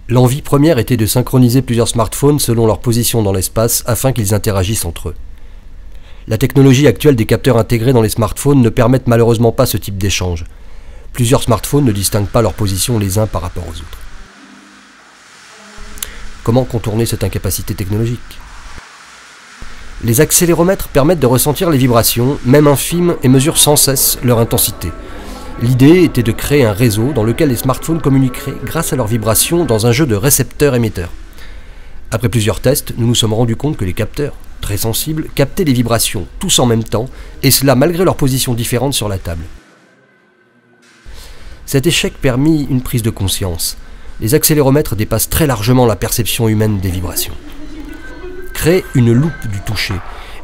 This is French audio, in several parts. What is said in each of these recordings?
L'envie première était de synchroniser plusieurs smartphones selon leur position dans l'espace afin qu'ils interagissent entre eux. La technologie actuelle des capteurs intégrés dans les smartphones ne permettent malheureusement pas ce type d'échange. Plusieurs smartphones ne distinguent pas leur position les uns par rapport aux autres. Comment contourner cette incapacité technologique ? Les accéléromètres permettent de ressentir les vibrations, même infimes, et mesurent sans cesse leur intensité. L'idée était de créer un réseau dans lequel les smartphones communiqueraient grâce à leurs vibrations dans un jeu de récepteurs-émetteurs. Après plusieurs tests, nous nous sommes rendus compte que les capteurs, très sensibles, captaient les vibrations tous en même temps, et cela malgré leurs positions différentes sur la table. Cet échec permit une prise de conscience. Les accéléromètres dépassent très largement la perception humaine des vibrations. Créer une loupe du toucher.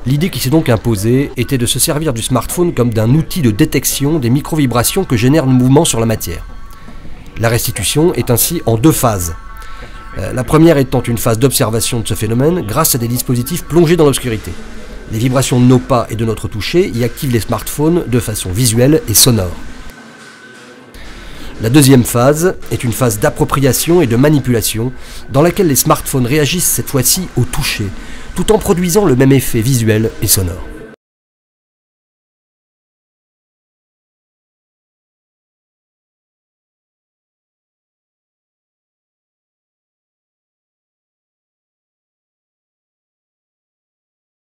L'idée qui s'est donc imposée était de se servir du smartphone comme d'un outil de détection des micro-vibrations que génère le mouvement sur la matière. La restitution est ainsi en deux phases. La première étant une phase d'observation de ce phénomène grâce à des dispositifs plongés dans l'obscurité. Les vibrations de nos pas et de notre toucher y activent les smartphones de façon visuelle et sonore. La deuxième phase est une phase d'appropriation et de manipulation dans laquelle les smartphones réagissent cette fois-ci au toucher, tout en produisant le même effet visuel et sonore.